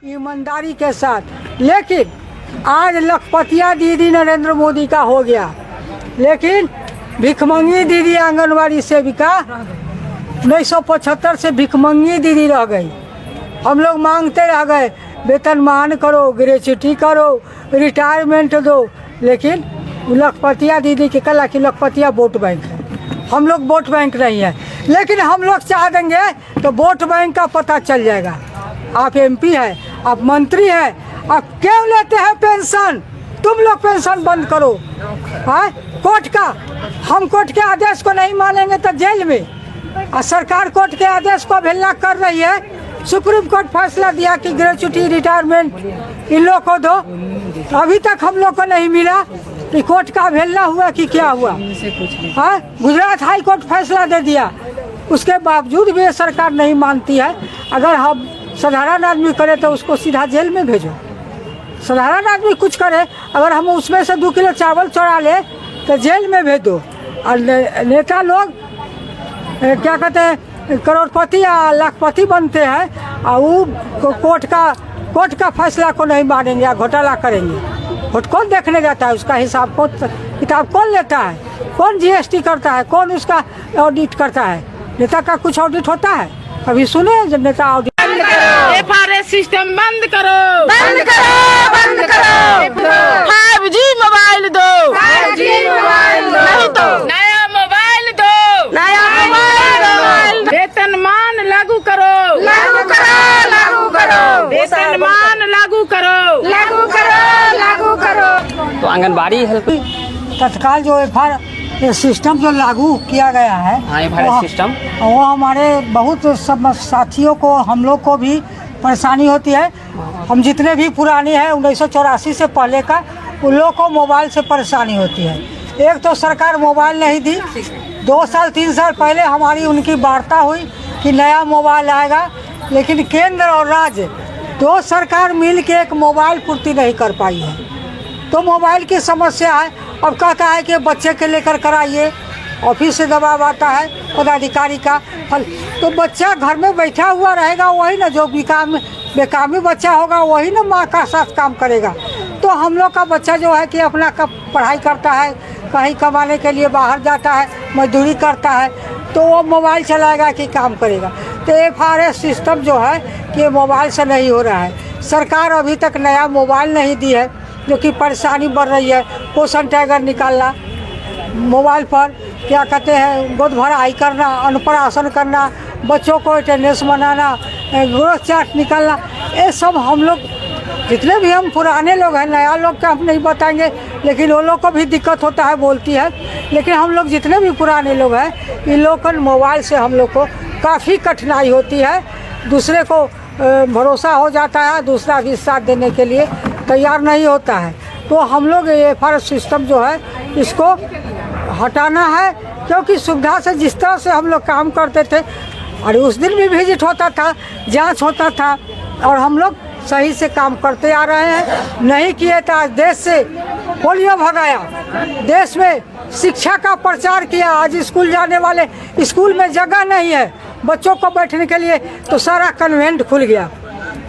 ईमानदारी के साथ। लेकिन आज लखपतिया दीदी नरेंद्र मोदी का हो गया, लेकिन भिखमंगी दीदी आंगनवाड़ी सेविका 1975 से भिखमंगी दीदी रह गई। हम लोग मांगते रह गए वेतनमान करो, ग्रेच्युटी करो, रिटायरमेंट दो, लेकिन लखपतिया दीदी के कला की लखपतिया वोट बैंक है। हम लोग वोट बैंक नहीं है, लेकिन हम लोग चाह देंगे तो वोट बैंक का पता चल जाएगा। आप एमपी है, आप मंत्री है, आप क्यों लेते हैं पेंशन? तुम लोग पेंशन बंद करो। हाँ, कोर्ट का, हम कोर्ट के आदेश को नहीं मानेंगे तो जेल में। और सरकार कोर्ट के आदेश को अवहेलना कर रही है। सुप्रीम कोर्ट फैसला दिया कि ग्रेच्युटी रिटायरमेंट इन लोग को दो, अभी तक हम लोग को नहीं मिला। कि कोर्ट का अवहेलना हुआ कि क्या हुआ? हाँ, गुजरात हाई कोर्ट फैसला दे दिया, उसके बावजूद भी ये सरकार नहीं मानती है। अगर हम साधारण आदमी करे तो उसको सीधा जेल में भेजो। साधारण आदमी कुछ करे, अगर हम उसमें से 2 किलो चावल चुरा ले तो जेल में भेज दो। और नेता लोग क्या कहते हैं, करोड़पति या लाखपति बनते हैं और वो कोर्ट का फैसला को नहीं मानेंगे या घोटाला करेंगे। वोट कौन देखने जाता है? उसका हिसाब किताब कौन लेता है? कौन जीएसटी करता है? कौन उसका ऑडिट करता है? नेता का कुछ ऑडिट होता है? कभी सुने जब नेता ऑडिट? FRS सिस्टम बंद करो, बंद करो, बंद करो। 5G मोबाइल दो, 5G मोबाइल दो, नहीं तो नया मोबाइल दो, नया मोबाइल दो। वेतनमान लागू करो, लागू करो, लागू करो। वेतनमान लागू करो, लागू करो, लागू करो। तो आंगनबाड़ी हेल्प तत्काल जो सिस्टम जो लागू किया गया है, FRS सिस्टम, वो हमारे बहुत सब साथियों को, हम लोग को भी परेशानी होती है। हम जितने भी पुराने हैं 1984 से पहले का, उन लोगों को मोबाइल से परेशानी होती है। एक तो सरकार मोबाइल नहीं दी, 2 साल 3 साल पहले हमारी उनकी वार्ता हुई कि नया मोबाइल आएगा, लेकिन केंद्र और राज्य 2 सरकार मिल के एक मोबाइल पूर्ति नहीं कर पाई है। तो मोबाइल की समस्या है। अब कहता है कि बच्चे के लेकर कराइए, ऑफिस से दबाव आता है पदाधिकारी का फल, तो बच्चा घर में बैठा हुआ रहेगा, वही ना जो बेकामी बच्चा होगा वही ना माँ का साथ काम करेगा। तो हम लोग का बच्चा जो है कि अपना पढ़ाई करता है, कहीं कमाने के लिए बाहर जाता है, मजदूरी करता है, तो वो मोबाइल चलाएगा कि काम करेगा? तो FRS सिस्टम जो है कि मोबाइल से नहीं हो रहा है। सरकार अभी तक नया मोबाइल नहीं दी है, जो कि परेशानी बढ़ रही है। पोषण टैगर निकालना, मोबाइल पर क्या कहते हैं, गोद भराई करना, अन्नप्राशन करना, बच्चों को अटेंडेंस बनाना, ग्रोथ चार्ट निकालना, ये सब हम लोग जितने भी हम पुराने लोग हैं, नया लोग का हम नहीं बताएंगे, लेकिन वो लोग को भी दिक्कत होता है, बोलती है। लेकिन हम लोग जितने भी पुराने लोग हैं, इन लोग को मोबाइल से हम लोग को काफ़ी कठिनाई होती है। दूसरे को भरोसा हो जाता है, दूसरा भी साथ देने के लिए तैयार नहीं होता है। तो हम लोग ये FRS सिस्टम जो है इसको हटाना है, क्योंकि सुविधा से जिस तरह से हम लोग काम करते थे, और उस दिन भी विजिट होता था, जांच होता था, और हम लोग सही से काम करते आ रहे हैं। नहीं किए तो आज देश से पोलियो भगाया, देश में शिक्षा का प्रचार किया। आज स्कूल जाने वाले, स्कूल में जगह नहीं है बच्चों को बैठने के लिए, तो सारा कन्वेंट खुल गया।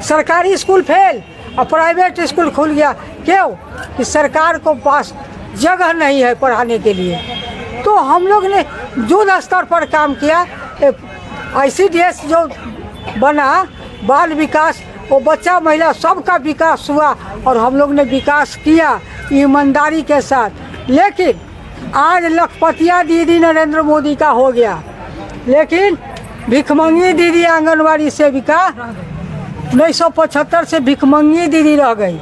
सरकारी स्कूल फेल और प्राइवेट स्कूल खुल गया। क्यों? कि सरकार को पास जगह नहीं है पढ़ाने के लिए। तो हम लोग ने युद्ध स्तर पर काम किया। ICDS जो बना, बाल विकास, वो बच्चा महिला सबका विकास हुआ, और हम लोग ने विकास किया ईमानदारी के साथ। लेकिन आज लखपतिया दीदी नरेंद्र मोदी का हो गया, लेकिन भिखमंगी दीदी आंगनवाड़ी सेविका 1975 से भिखमंगी दीदी रह गई।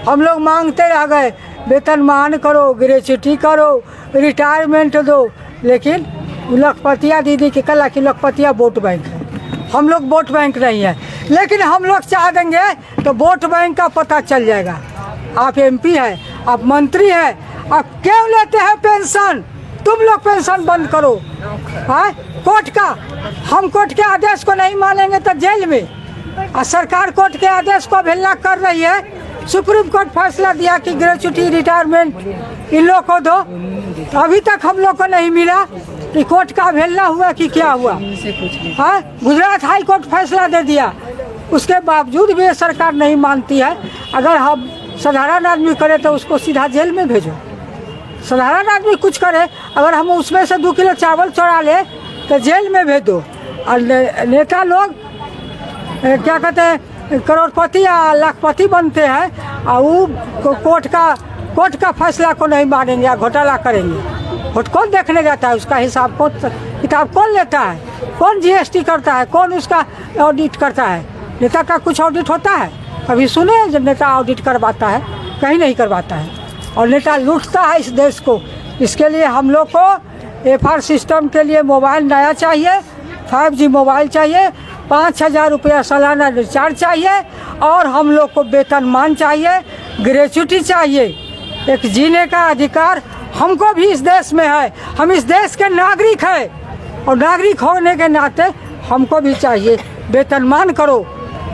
हम लोग मांगते रह गए वेतनमान करो, ग्रेच्युटी करो, रिटायरमेंट दो, लेकिन लखपतिया दीदी के कला की लखपतिया वोट बैंक है। हम लोग वोट बैंक नहीं है, लेकिन हम लोग चाह देंगे तो वोट बैंक का पता चल जाएगा। आप एमपी है, आप मंत्री है, आप क्यों लेते हैं पेंशन? तुम लोग पेंशन बंद करो। हाँ, कोर्ट का, हम कोर्ट के आदेश को नहीं मानेंगे तो जेल में। और सरकार कोर्ट के आदेश को अवहेलना कर रही है। सुप्रीम कोर्ट फैसला दिया कि ग्रेच्युटी रिटायरमेंट इन लोग को दो, अभी तक हम लोग को नहीं मिला। कि कोर्ट का अवहेलना हुआ कि क्या हुआ? हाँ, गुजरात हाई कोर्ट फैसला दे दिया, उसके बावजूद भी ये सरकार नहीं मानती है। अगर हम साधारण आदमी करे तो उसको सीधा जेल में भेजो। साधारण आदमी कुछ करे, अगर हम उसमें से 2 किलो चावल चुरा ले तो जेल में भेज दो। और नेता लोग क्या कहते हैं, करोड़पति या लाखपति बनते हैं और वो कोर्ट का फैसला को नहीं मानेंगे या घोटाला करेंगे। वोट कौन देखने जाता है? उसका हिसाब कौन किताब कौन लेता है? कौन GST करता है? कौन उसका ऑडिट करता है? नेता का कुछ ऑडिट होता है? कभी सुने जब नेता ऑडिट करवाता है? कहीं नहीं करवाता है। और नेता लूटता है इस देश को। इसके लिए हम लोग को FR सिस्टम के लिए मोबाइल नया चाहिए, 5G मोबाइल चाहिए, 5,000 रुपया सालाना रिचार्ज चाहिए और हम लोग को वेतनमान चाहिए, ग्रेच्युटी चाहिए। एक जीने का अधिकार हमको भी इस देश में है। हम इस देश के नागरिक हैं और नागरिक होने के नाते हमको भी चाहिए। वेतनमान करो।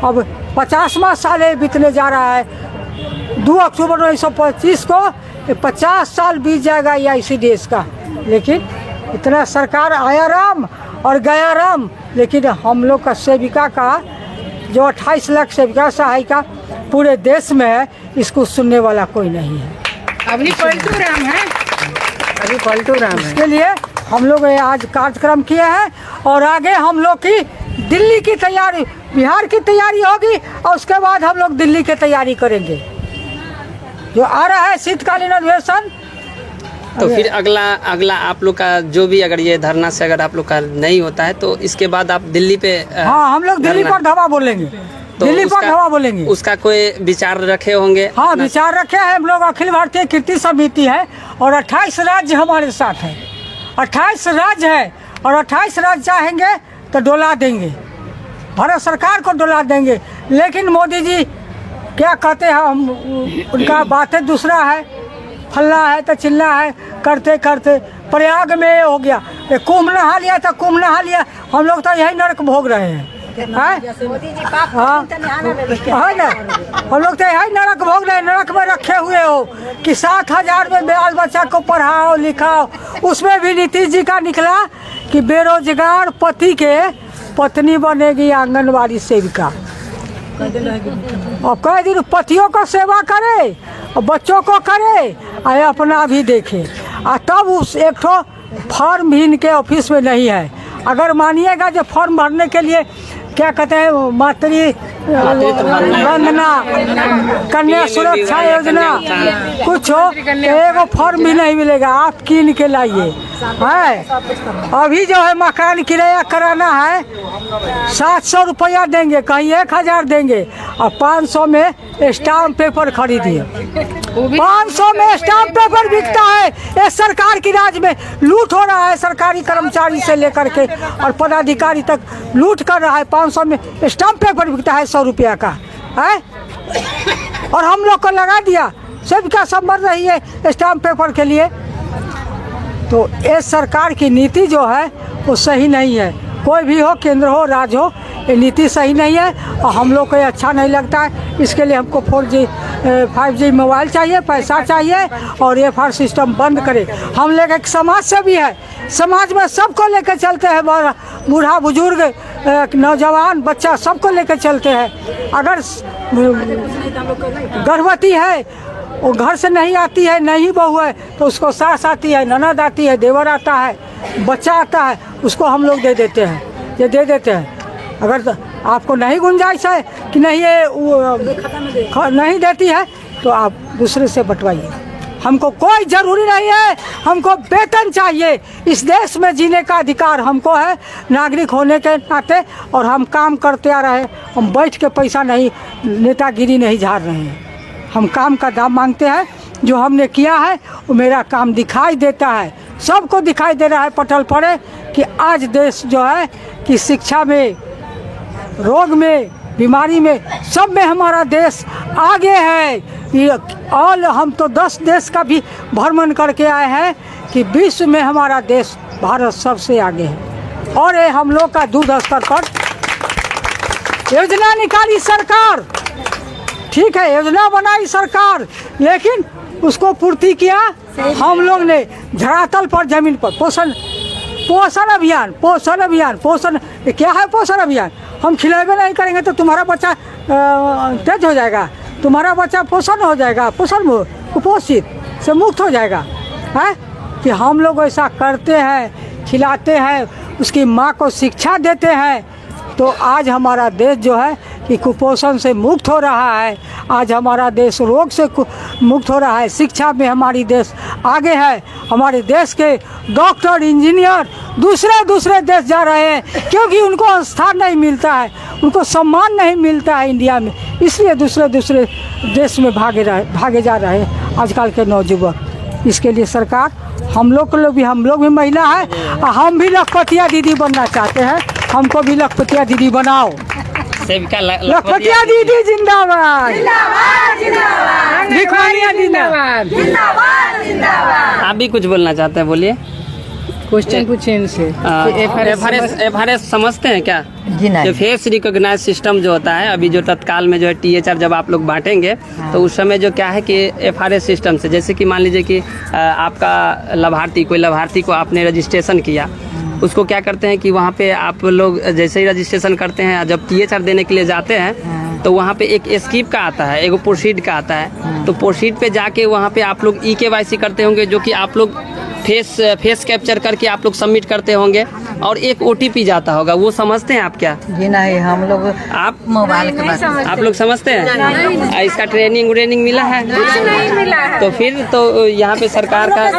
अब 50वां साल बीतने जा रहा है। 2 अक्टूबर 1925 को 50 साल बीत जाएगा या इसी देश का। लेकिन इतना सरकार आया राम और गया राम। लेकिन हम लोग का सेविका का जो 28 लाख सेविका सहायिका पूरे देश में है, इसको सुनने वाला कोई नहीं है। अभी पलटू राम है, अभी पलटू राम है। इसके लिए हम लोग आज कार्यक्रम किए हैं और आगे हम लोग की दिल्ली की तैयारी, बिहार की तैयारी होगी और उसके बाद हम लोग दिल्ली की तैयारी करेंगे। जो आ रहा है शीतकालीन अधिवेशन। तो फिर अगला आप लोग का जो भी, अगर ये धरना से अगर आप लोग का नहीं होता है तो इसके बाद आप दिल्ली पे हाँ, हम लोग दिल्ली पर धवा बोलेंगे। तो दिल्ली पर धवा बोलेंगे। उसका कोई विचार रखे होंगे? हाँ, विचार रखे हैं हम लोग। अखिल भारतीय कीर्ति समिति है और 28 राज्य हमारे साथ है। 28 राज्य है और 28 राज्य चाहेंगे तो डोला देंगे, भारत सरकार को डोला देंगे। लेकिन मोदी जी क्या कहते हैं, हम उनका बातें दूसरा है, फल्ला है तो चिल्ला है, करते करते प्रयाग में हो गया। कुंभ नहा लिया तो कुंभ नहा लिया। हम लोग तो यही नरक भोग रहे हैं। हाँ है ना, हम लोग तो यही नरक भोग रहे हैं। नरक में रखे हुए हो कि 7,000 में बाल बच्चा को पढ़ाओ लिखाओ। उसमें भी नीतीश जी का निकला कि बेरोजगार पति के पत्नी बनेगी आंगनबाड़ी सेविका। और कई दिन पतियों को सेवा करे और बच्चों को करे और अपना भी देखे। और तब उस एक ठो फॉर्म भी इनके ऑफिस में नहीं है। अगर मानिएगा जो फॉर्म भरने के लिए क्या कहते हैं, वंदना, कन्या सुरक्षा योजना कुछ हो, एगो फॉर्म भी नहीं मिलेगा। आप कीन के लाइए। है अभी जो है मकान किराया कराना है 700 रुपया देंगे, कहीं 1,000 देंगे और 500 में स्टाम्प पेपर खरीदिए। 500 में स्टाम्प पेपर बिकता है। ये सरकार की राज में लूट हो रहा है। सरकारी कर्मचारी से लेकर के और पदाधिकारी तक लूट कर रहा है। 500 में स्टाम्प पेपर बिकता है 100 रुपया का है। और हम लोग को लगा दिया सबका सब मर रही है स्टाम्प पेपर के लिए। तो ये सरकार की नीति जो है वो सही नहीं है। कोई भी हो, केंद्र हो, राज्य हो, ये नीति सही नहीं है और हम लोग को ये अच्छा नहीं लगता है। इसके लिए हमको 4G 5G मोबाइल चाहिए, पैसा चाहिए और FR सिस्टम बंद करे। हम लोग एक समाज से भी है, समाज में सबको लेकर चलते हैं। बूढ़ा बुजुर्ग, नौजवान, बच्चा सबको लेकर चलते हैं। अगर गर्भवती है, वो घर से नहीं आती है, नहीं बहू है, तो उसको सास आती है, ननद आती है, देवर आता है, बच्चा आता है, उसको हम लोग दे देते हैं। ये दे देते हैं। अगर तो आपको नहीं गुंजाइश है कि नहीं ये नहीं देती है तो आप दूसरे से बंटवाइए। हमको कोई ज़रूरी नहीं है। हमको वेतन चाहिए। इस देश में जीने का अधिकार हमको है नागरिक होने के नाते। और हम काम करते आ रहे हैं। हम बैठ के पैसा नहीं, नेतागिरी नहीं झाड़ रहे हैं। हम काम का दाम मांगते हैं। जो हमने किया है वो मेरा काम दिखाई देता है, सबको दिखाई दे रहा है पटल पड़े कि आज देश जो है कि शिक्षा में, रोग में, बीमारी में, सब में हमारा देश आगे है। और हम तो 10 देश का भी भ्रमण करके आए हैं कि विश्व में हमारा देश भारत सबसे आगे है। और ये हम लोग का दूध स्तर पर योजना निकाली सरकार, ठीक है, योजना बनाई सरकार, लेकिन उसको पूर्ति किया हम लोग ने धरातल पर, जमीन पर। पोषण अभियान क्या है? पोषण हम खिलावे नहीं करेंगे तो तुम्हारा बच्चा तेज हो जाएगा, तुम्हारा बच्चा पोषण हो जाएगा, कुपोषित से मुक्त हो जाएगा। है कि हम लोग ऐसा करते हैं, खिलाते हैं, उसकी माँ को शिक्षा देते हैं, तो आज हमारा देश जो है कि कुपोषण से मुक्त हो रहा है। आज हमारा देश रोग से मुक्त हो रहा है। शिक्षा में हमारी देश आगे है। हमारे देश के डॉक्टर, इंजीनियर दूसरे देश जा रहे हैं, क्योंकि उनको स्थान नहीं मिलता है, उनको सम्मान नहीं मिलता है इंडिया में, इसलिए दूसरे देश में भागे जा रहे हैं आजकल के नौजुवान। इसके लिए सरकार, हम लोग भी महिला है, हम भी लखपतिया दीदी बनना चाहते हैं। हमको भी लखपतिया दीदी बनाओ। लखपतिया दीदी जिंदाबाद, भिखमंगिया जिंदाबाद। आप भी कुछ बोलना चाहते हैं, बोलिए। क्वेश्चन पूछे इनसे। एफआरएस समझते हैं क्या? जी नहीं। जो फेस रिकॉग्नाइज सिस्टम जो होता है, अभी जो तत्काल में जो है टीएचआर जब आप लोग बांटेंगे तो उस समय जो क्या है कि एफआरएस सिस्टम से, जैसे कि मान लीजिए कि आपका कोई लाभार्थी को आपने रजिस्ट्रेशन किया, उसको क्या करते हैं कि वहाँ पे आप लोग जैसे ही रजिस्ट्रेशन करते हैं, जब टीएचआर देने के लिए जाते हैं तो वहाँ पे एक स्किप का आता है, एक प्रोसीड का आता है। तो प्रोसीड पे जाके वहाँ पे आप लोग EKYC करते होंगे, जो कि आप लोग फेस कैप्चर करके आप लोग सबमिट करते होंगे, और एक OTP जाता होगा। वो समझते हैं आप क्या? जी नहीं, हम लोग आप मोबाइल के बारे में आप लोग समझते हैं? इसका ट्रेनिंग मिला है? नहीं मिला है। तो फिर तो यहाँ पे सरकार का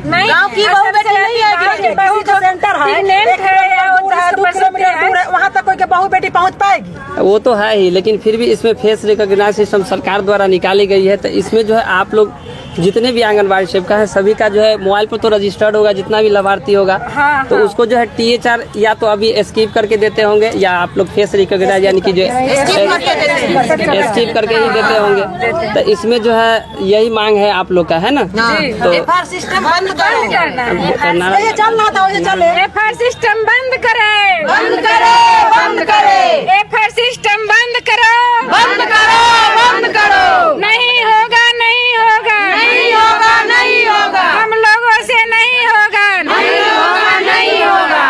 गाँव की बहू बेटी नहीं आएगी, बहू जो सेंटर है वहाँ तक कोई के बहू बेटी पहुँच पाएगी? वो तो है ही, लेकिन फिर भी इसमें फेस रिकॉग्नाइज सिस्टम सरकार द्वारा निकाली गई है। तो इसमें जो है आप लोग जितने भी आंगनबाड़ी सेविका है, सभी का जो है मोबाइल पर तो रजिस्टर्ड होगा, जितना भी लाभार्थी होगा। तो उसको जो है टीएचआर या तो अभी स्किप करके देते होंगे, या आप लोग फेस रिकॉग्नाइज यानी कि जो स्किप करके ही देते होंगे। तो इसमें जो है यही मांग है आप लोग का, है ना? तो एफआर सिस्टम बंद करो, एफआर सिस्टम बंद करे, बंद करे, बंद करे, एफआर सिस्टम बंद करो, बंद करो, बंद करो। नहीं होगा, नहीं होगा, नहीं होगा, नहीं होगा, हम लोगों से नहीं होगा, नहीं होगा, नहीं होगा।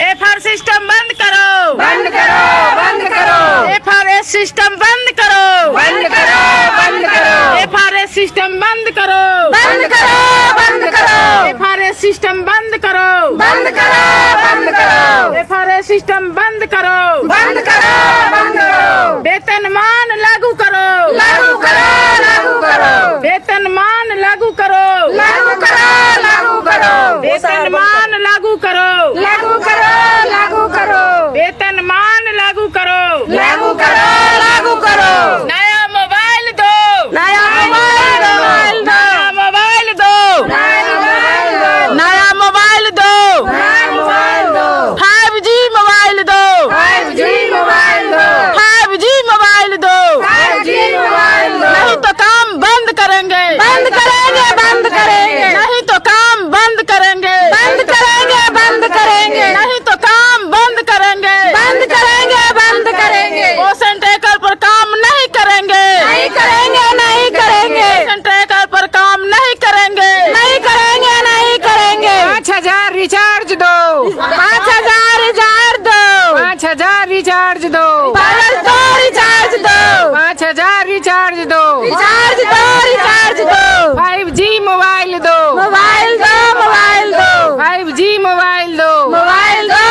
एफआर सिस्टम बंद करो, बंद करो, बंद करो, एफआरएस सिस्टम बंद करो, बंद करो, बंद करो, एफआरएस सिस्टम बंद करो, बंद करो, बंद करो, एफआरएस सिस्टम बंद करो, बंद करो, बंद करो, एफआरएस सिस्टम बंद करो, बंद करो, बंद करो, वेतनमान लागू करो, लागू करो, लागू करो, वेतनमान लागू करो, लागू करो, लागू करो, वेतनमान लागू करो, लागू करो, लागू करो, वेतनमान लागू करो, लागू करो, लागू करो। नया मोबाइल दो, नया मोबाइल दो, नया मोबाइल दो, नया मोबाइल दो, नया मोबाइल दो, नया मोबाइल दो, 5G मोबाइल दो, 5G मोबाइल दो, 5G मोबाइल दो, 5G मोबाइल दो। नहीं तो काम बंद करेंगे, बंद करेंगे, बंद करेंगे, नहीं तो काम बंद करेंगे, बंद करेंगे, बंद करेंगे, नहीं तो काम बंद करेंगे, बंद करेंगे, बंद करेंगे। पोषण टैकर पर काम नहीं करेंगे, नहीं करेंगे, नहीं करेंगे, पोषण टैकर पर काम नहीं करेंगे, नहीं करेंगे, नहीं करेंगे। 5000 रिचार्ज दो, 5000 रिचार्ज दो, 5000 रिचार्ज दो, रिचार्ज दो, 5000 रिचार्ज दो, रिचार्ज दो, रिचार्ज दो, 5G मोबाइल दो, मोबाइल दो, मोबाइल दो, 5G मोबाइल दो, मोबाइल दो,